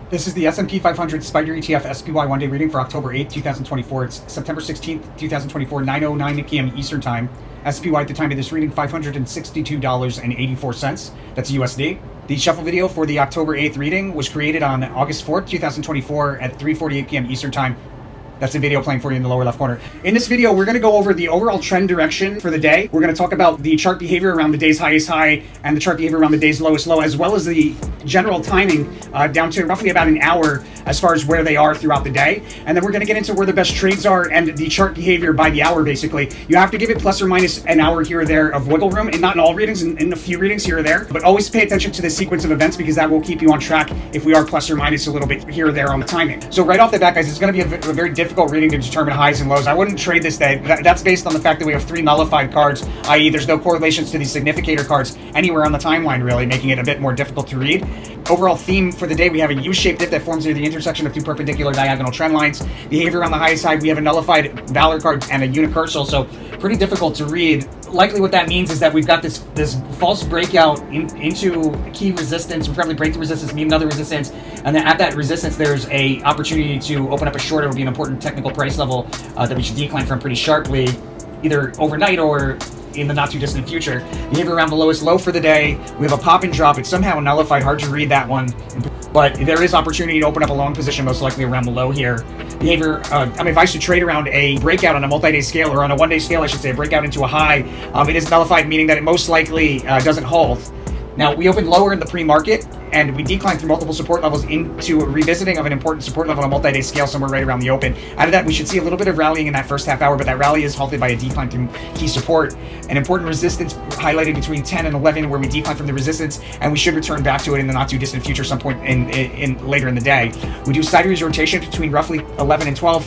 This is the S&P 500 SPDR ETF SPY one-day reading for October 8th, 2024. It's September 16th, 2024, 9:09 p.m. Eastern Time. SPY at the time of this reading, $562.84. That's USD. The shuffle video for the October 8th reading was created on August 4th, 2024 at 3:48 p.m. Eastern Time. That's the video playing for you in the lower left corner. In this video, we're going to go over the overall trend direction for the day. We're going to talk about the chart behavior around the day's highest high and the chart behavior around the day's lowest low, as well as the general timing down to roughly about an hour as far as where they are throughout the day. And then we're going to get into where the best trades are and the chart behavior by the hour, basically. You have to give it plus or minus an hour here or there of wiggle room, and not in all readings, in a few readings here or there. But always pay attention to the sequence of events, because that will keep you on track if we are plus or minus a little bit here or there on the timing. So right off the bat, guys, it's going to be a very difficult reading to determine highs and lows. I wouldn't trade this day. That's based on the fact that we have 3 nullified cards, i.e. there's no correlations to these significator cards anywhere on the timeline, really, making it a bit more difficult to read. Overall theme for the day, we have a U-shaped dip that forms near the intersection of 2 perpendicular diagonal trend lines. Behavior on the highest side, we have a nullified Valor card and a unicursal, so pretty difficult to read. Likely what that means is that we've got this false breakout into key resistance. We'll probably break the resistance, meet another resistance, and then at that resistance there's a opportunity to open up a short. It will be an important technical price level that we should decline from pretty sharply, either overnight or in the not too distant future. Behavior around the lowest low for the day, we have a pop and drop. It's somehow nullified, hard to read that one, but there is opportunity to open up a long position, most likely around the low here. Behavior, I'm advised to trade around a breakout on a multi-day scale, or on a one-day scale I should say, a breakout into a high. It is nullified, meaning that it most likely doesn't hold. Now, we opened lower in the pre-market, and we declined through multiple support levels into a revisiting of an important support level on a multi-day scale somewhere right around the open. Out of that, we should see a little bit of rallying in that first half hour, but that rally is halted by a decline through key support. An important resistance highlighted between 10 and 11, where we declined from the resistance, and we should return back to it in the not too distant future, some point in later in the day. We do sideways rotation between roughly 11 and 12.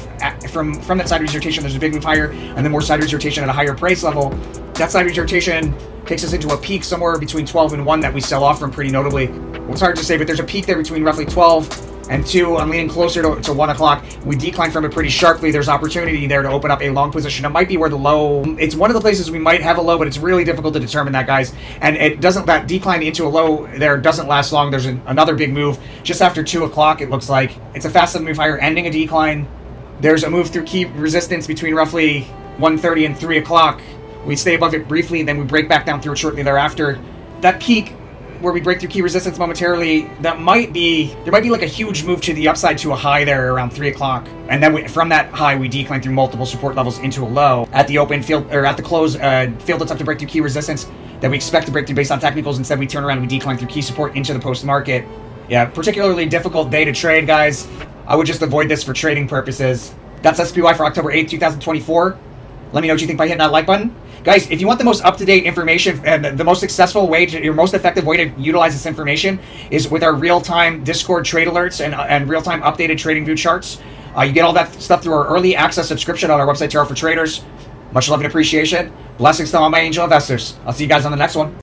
From that sideways rotation, there's a big move higher, and then more sideways rotation at a higher price level. That sideways rotation takes us into a peak somewhere between 12 and 1 that we sell off from pretty notably. Well, it's hard to say, but there's a peak there between roughly 12 and 2. I'm leaning closer to 1 o'clock. We decline from it pretty sharply. There's opportunity there to open up a long position. It might be where the low, it's one of the places we might have a low, but it's really difficult to determine that, guys. And that decline into a low there doesn't last long. There's another big move just after 2 o'clock, it looks like. It's a fast move higher, ending a decline. There's a move through key resistance between roughly 1:30 and 3 o'clock. We stay above it briefly, and then we break back down through it shortly thereafter. That peak, where we break through key resistance momentarily, there might be like a huge move to the upside to a high there around 3 o'clock. And then from that high, we decline through multiple support levels into a low. At the open field, or at the close, field attempt to break through key resistance that we expect to break through based on technicals. Instead, we turn around and we decline through key support into the post-market. Yeah, particularly difficult day to trade, guys. I would just avoid this for trading purposes. That's SPY for October 8th, 2024. Let me know what you think by hitting that like button. Guys, if you want the most up-to-date information and the most successful way, your most effective way to utilize this information is with our real-time Discord trade alerts and real-time updated trading view charts. You get all that stuff through our early access subscription on our website, Tarot for Traders. Much love and appreciation. Blessings to all my angel investors. I'll see you guys on the next one.